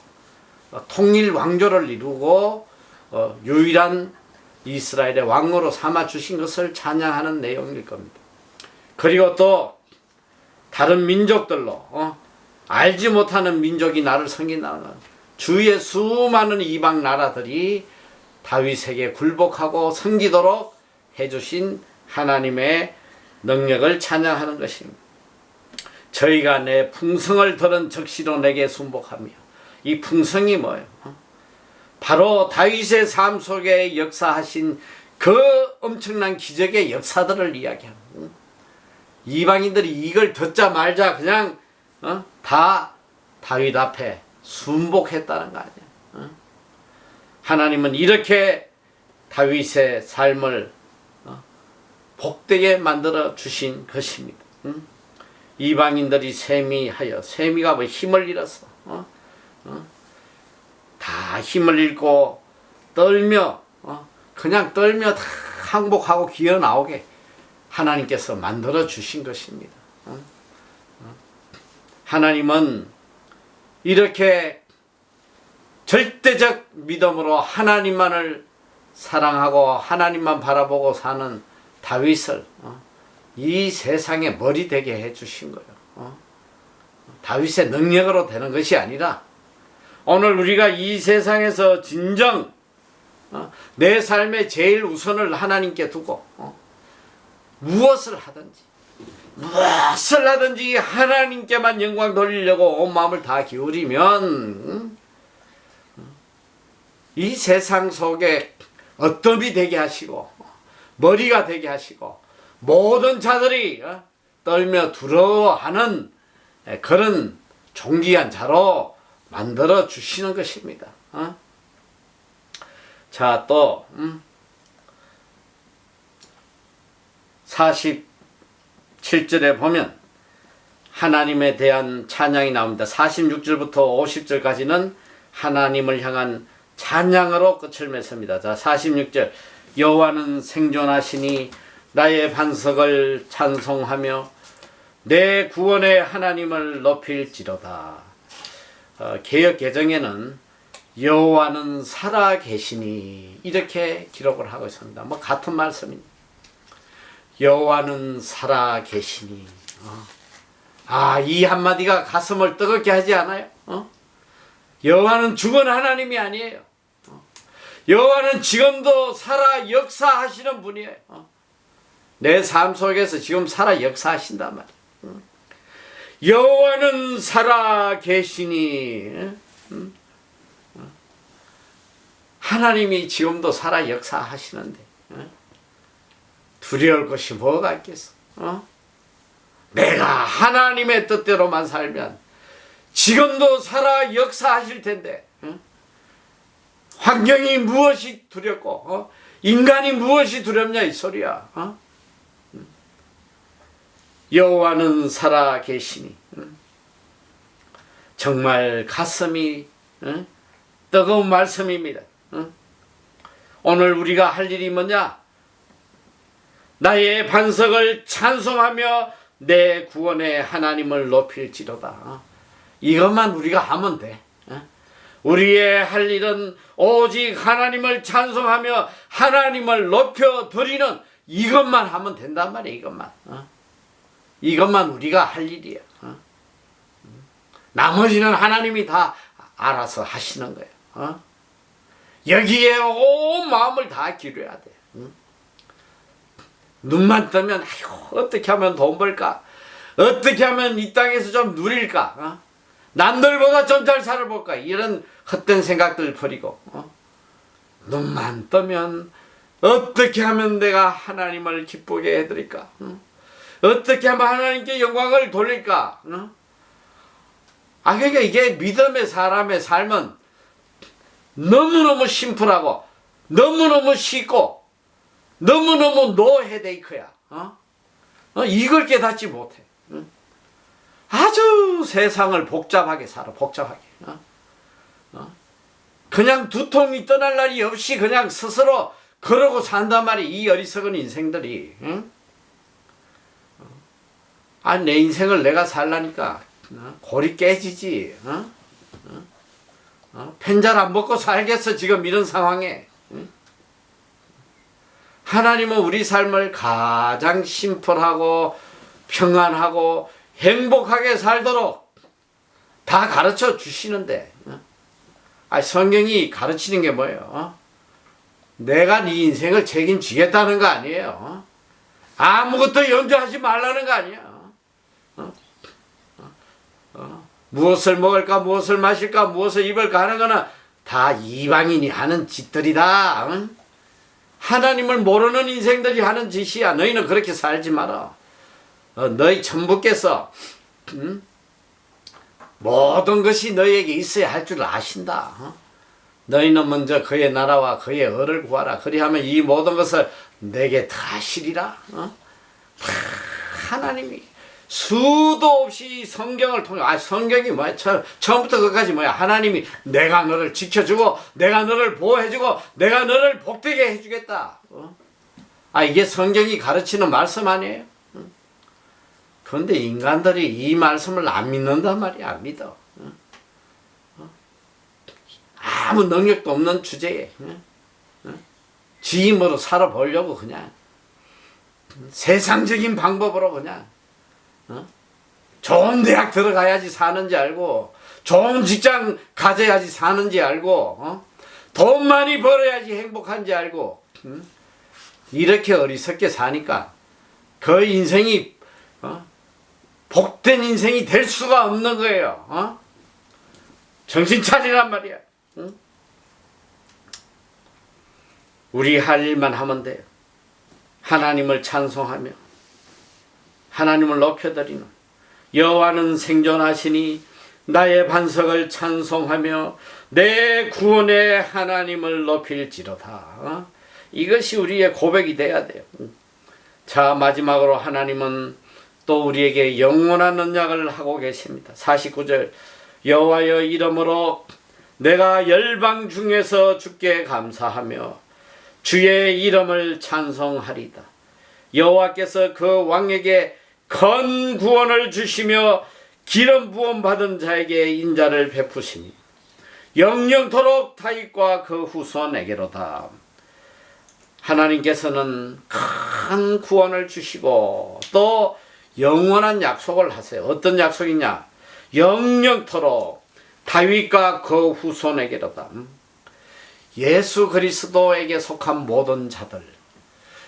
통일 왕조를 이루고 유일한 이스라엘의 왕으로 삼아 주신 것을 찬양하는 내용일 겁니다. 그리고 또 다른 민족들로 알지 못하는 민족이 나를 섬긴다는 주의 수많은 이방 나라들이 다윗에게 굴복하고 섬기도록 해주신 하나님의 능력을 찬양하는 것입니다. 저희가 내 풍성을 들은 적시로 내게 순복하며, 이 풍성이 뭐예요? 바로 다윗의 삶 속에 역사하신 그 엄청난 기적의 역사들을 이야기합니다. 이방인들이 이걸 듣자 말자 그냥 다 다윗 앞에 순복했다는 거 아니에요. 하나님은 이렇게 다윗의 삶을 복되게 만들어 주신 것입니다. 이방인들이 세미가 뭐 힘을 잃었어. 다 힘을 잃고 떨며 그냥 떨며 다 항복하고 기어 나오게 하나님께서 만들어 주신 것입니다. 하나님은 이렇게 절대적 믿음으로 하나님만을 사랑하고 하나님만 바라보고 사는 다윗을 이 세상의 머리 되게 해주신 거예요. 다윗의 능력으로 되는 것이 아니라 오늘 우리가 이 세상에서 진정 내 삶의 제일 우선을 하나님께 두고 무엇을 하든지 하나님께만 영광 돌리려고 온 마음을 다 기울이면 이 세상 속에 어뜸이 되게 하시고 머리가 되게 하시고 모든 자들이 떨며 두려워하는 그런 존귀한 자로 만들어 주시는 것입니다. 자, 또 47절에 보면 하나님에 대한 찬양이 나옵니다. 46절부터 50절까지는 하나님을 향한 찬양으로 끝을 맺습니다. 자, 46절 여호와는 생존하시니 나의 반석을 찬송하며 내 구원의 하나님을 높일지로다. 개역 개정에는 여호와는 살아 계시니 이렇게 기록을 하고 있습니다. 뭐 같은 말씀입니다. 여호와는 살아 계시니 이 한마디가 가슴을 뜨겁게 하지 않아요? 여호와는 죽은 하나님이 아니에요. 여호와는 지금도 살아 역사하시는 분이에요. 내 삶 속에서 지금 살아 역사하신단 말이에요. 여호와는 살아 계시니 하나님이 지금도 살아 역사하시는데 두려울 것이 뭐가 있겠어? 내가 하나님의 뜻대로만 살면 지금도 살아 역사하실 텐데 환경이 무엇이 두렵고 인간이 무엇이 두렵냐 이 소리야. 여호와는 살아 계시니 정말 가슴이 뜨거운 말씀입니다. 오늘 우리가 할 일이 뭐냐? 나의 반석을 찬송하며 내 구원의 하나님을 높일지로다. 이것만 우리가 하면 돼. 우리의 할 일은 오직 하나님을 찬송하며 하나님을 높여드리는 이것만 하면 된단 말이야. 이것만 우리가 할 일이야. 나머지는 하나님이 다 알아서 하시는 거야. 여기에 온 마음을 다 기울여야 돼. 눈만 뜨면 아이고 어떻게 하면 돈 벌까? 어떻게 하면 이 땅에서 좀 누릴까? 남들보다 좀 잘 살아볼까? 이런 헛된 생각들 버리고 눈만 뜨면 어떻게 하면 내가 하나님을 기쁘게 해드릴까? 어떻게 하면 하나님께 영광을 돌릴까? 그러니까 이게 믿음의 사람의 삶은 너무너무 심플하고 너무너무 쉽고 너무너무 노 헤데이크야. 이걸 깨닫지 못해. 아주 세상을 복잡하게 살아. 복잡하게. 그냥 두통이 떠날 날이 없이 그냥 스스로 그러고 산단 말이야. 이 어리석은 인생들이. 내 인생을 내가 살라니까 골이 깨지지. 펜잘 안 먹고 살겠어 지금 이런 상황에. 하나님은 우리 삶을 가장 심플하고 평안하고 행복하게 살도록 다 가르쳐 주시는데 성경이 가르치는 게 뭐예요? 내가 네 인생을 책임지겠다는 거 아니에요. 아무것도 염려하지 말라는 거 아니야. 무엇을 먹을까 무엇을 마실까 무엇을 입을까 하는 거는 다 이방인이 하는 짓들이다. 하나님을 모르는 인생들이 하는 짓이야. 너희는 그렇게 살지 마라. 너희 천부께서 모든 것이 너희에게 있어야 할 줄 아신다. 너희는 먼저 그의 나라와 그의 의를 구하라. 그리하면 이 모든 것을 내게 다 하시리라. 다 하나님이 수도 없이 성경을 통해 성경이 뭐야? 처음부터 끝까지 뭐야? 하나님이 내가 너를 지켜주고 내가 너를 보호해주고 내가 너를 복되게 해주겠다. 이게 성경이 가르치는 말씀 아니에요? 그런데 인간들이 이 말씀을 안 믿는단 말이야. 안 믿어. 아무 능력도 없는 주제에 지 힘으로 살아보려고 그냥 세상적인 방법으로 그냥 좋은 대학 들어가야지 사는지 알고 좋은 직장 가져야지 사는지 알고 돈 많이 벌어야지 행복한지 알고 이렇게 어리석게 사니까 그 인생이 복된 인생이 될 수가 없는 거예요. 정신 차리란 말이야. 우리 할 일만 하면 돼요. 하나님을 찬송하며 하나님을 높여드리는 여호와는 생존하시니 나의 반석을 찬송하며 내 구원의 하나님을 높일지로다. 이것이 우리의 고백이 돼야 돼요. 자, 마지막으로 하나님은 또 우리에게 영원한 언약을 하고 계십니다. 49절 여호와여 이름으로 내가 열방 중에서 주께 감사하며 주의 이름을 찬송하리다. 여호와께서 그 왕에게 큰 구원을 주시며 기름 부음 받은 자에게 인자를 베푸시니 영영토록 다윗과 그 후손에게로다. 하나님께서는 큰 구원을 주시고 또 영원한 약속을 하세요. 어떤 약속이냐? 영영토록 다윗과 그 후손에게로다. 예수 그리스도에게 속한 모든 자들,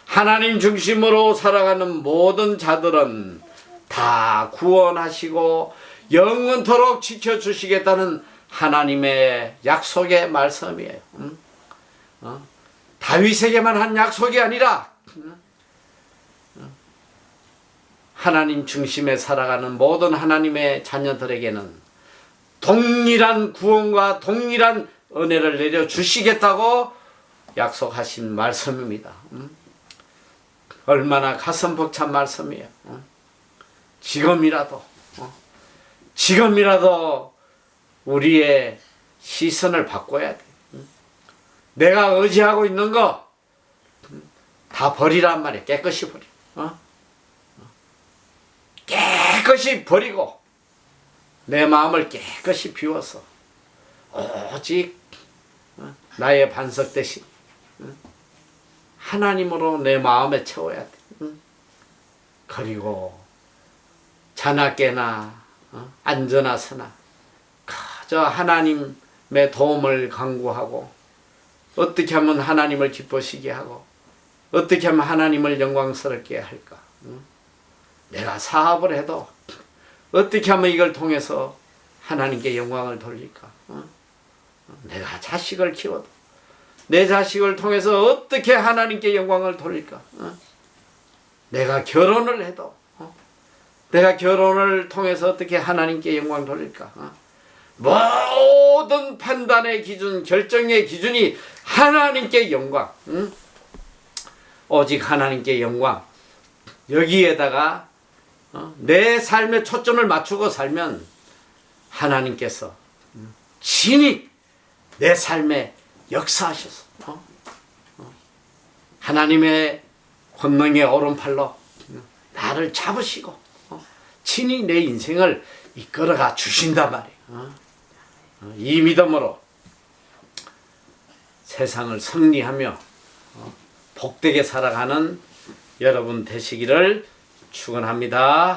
하나님 중심으로 살아가는 모든 자들은 다 구원하시고 영원토록 지켜주시겠다는 하나님의 약속의 말씀이에요. 다윗에게만 한 약속이 아니라 하나님 중심에 살아가는 모든 하나님의 자녀들에게는 동일한 구원과 동일한 은혜를 내려주시겠다고 약속하신 말씀입니다. 얼마나 가슴 벅찬 말씀이에요. 지금이라도 우리의 시선을 바꿔야 돼. 내가 의지하고 있는 거 다 버리란 말이야. 깨끗이 버려. 깨끗이 버리고 내 마음을 깨끗이 비워서 오직 나의 반석 대신 하나님으로 내 마음에 채워야 돼. 그리고 자나깨나 앉으나 서나 그저 하나님의 도움을 간구하고 어떻게 하면 하나님을 기쁘시게 하고 어떻게 하면 하나님을 영광스럽게 할까? 내가 사업을 해도 어떻게 하면 이걸 통해서 하나님께 영광을 돌릴까? 내가 자식을 키워도 내 자식을 통해서 어떻게 하나님께 영광을 돌릴까? 내가 결혼을 해도 내가 결혼을 통해서 어떻게 하나님께 영광 돌릴까? 모든 판단의 기준, 결정의 기준이 하나님께 영광, 오직 하나님께 영광. 여기에다가 내 삶에 초점을 맞추고 살면 하나님께서 친히 내 삶에 역사하셔서 하나님의 권능의 오른팔로 나를 잡으시고 친히 내 인생을 이끌어가 주신단 말이에요. 이 믿음으로 세상을 승리하며 복되게 살아가는 여러분 되시기를 축원합니다.